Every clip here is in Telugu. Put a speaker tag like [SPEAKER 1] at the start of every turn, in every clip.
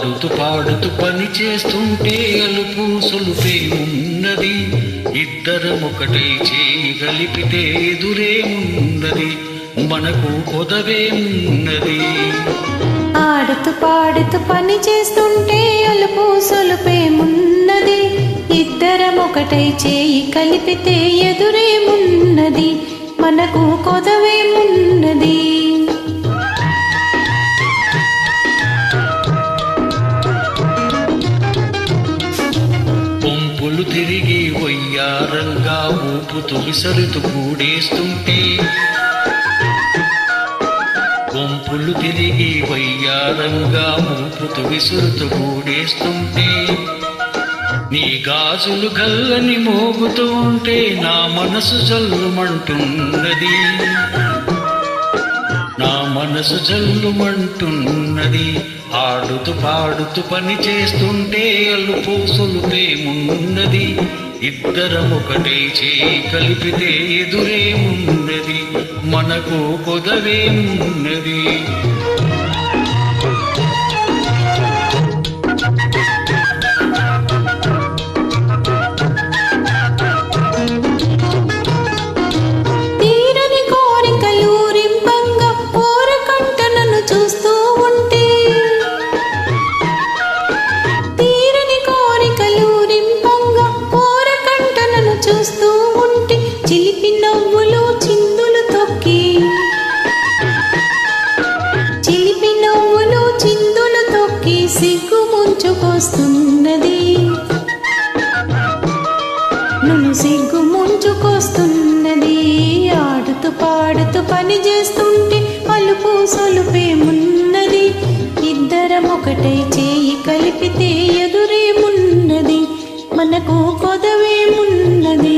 [SPEAKER 1] ఆడుతూ పాడుతూ పని చేస్తుంటే అలుపు సొలుపేమున్నది, ఇద్దరం ఒకటై చేయి కలిపితే ఎదురేమున్నది, మనకు కొదవేమున్నది.
[SPEAKER 2] ఆడుతూ పాడుతూ పని చేస్తుంటే అలుపు సొలుపేమున్నది, ఇద్దరం ఒకటై చేయి కలిపితే ఎదురేమున్నది, మనకు కొదవేమున్నది.
[SPEAKER 1] పొంపులు తిరిగి వయ్యారంగా ఊపుతూ విసరుతూ కూడేస్తుంటే, పొంపులు తిరిగి వయ్యారంగా ఊపుతూ విసురుతూ కూడేస్తుంటే, నీ గాజులు గల్లని మోగుతూ ఉంటే నా మనసు జల్లుమంటున్నది, నా మనసు జల్లుమంటున్నది. ఆడుతూ పాడుతూ పని చేస్తుంటే అలుపు సొలుపేమున్నది, ఇద్దరం ఒకటే చేయి కలిపితే ఎదురేమున్నది, మనకు కొదవేమున్నది.
[SPEAKER 2] చూస్తూ ఉంటే చిలిపి నవ్వులు చిందులు తొక్కి, చిలిపి నవ్వులు చిందులు తొక్కి సిగ్గు ముంచుకొస్తున్నది, నన్ను సిగ్గు ముంచుకొస్తున్నది. ఆడుతూ పాడుతూ పని చేస్తుంటే అలుపు సొలుపేమున్నది, ఇద్దరం ఒకటై చేయి కలిపితే ఎదురేమున్నది, మనకు కొదవేమున్నది.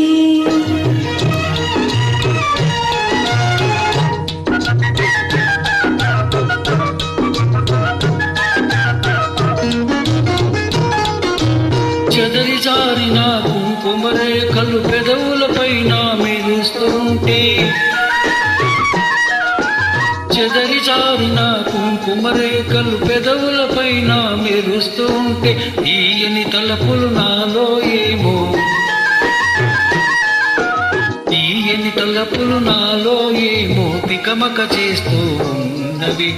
[SPEAKER 1] చెదరి జారిన కుంకుమరేఖలు పెదవులపైన మెరుస్తుంటే, చెదరి జారిన కుంకుమరేఖలు పెదవులపైన మెరుస్తుంటే, తీయని తలపులు నాలో ఏమో, తీయని తలపులు నాలో ఏమో తికమక చేస్తూ ఉన్నవి,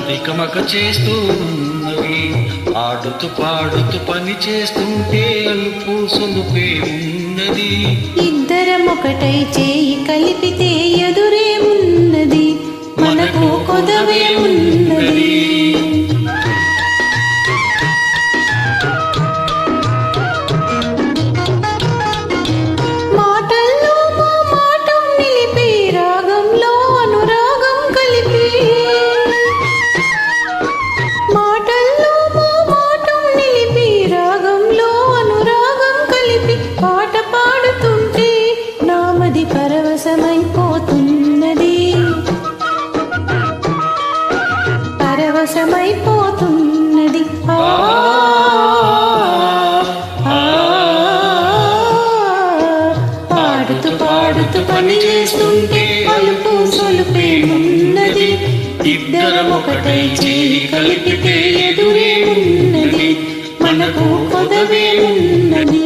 [SPEAKER 1] తికమక చేస్తూ ఉన్నవి. ఆడుతూ పాడుతూ పని చేస్తుంటే అలుపు సొలుపేమున్నది,
[SPEAKER 2] ఇద్దరం ఒకటై చేయి కలిపితే ఎదురేమున్నది, మనకు కొదవేమున్నది. మాటల్లో మా మాటం నిలిపి రాగంలో అనురాగం కలిపి, మాటల్లో మా మాటం నిలిపి రాగంలో అనురాగం కలిపి పాట పాడుతుంటే నామది పరవశమైపోతున్నది, పరవశమైపోతున్నది. ఆడుతూ పాడుతూ పని చేస్తుంటే అలుపు సొలుపేమున్నది, ఇద్దరం ఒకటై చేయి కలిపితే ఎదురేమున్నది, మనకు కొదవేమున్నది.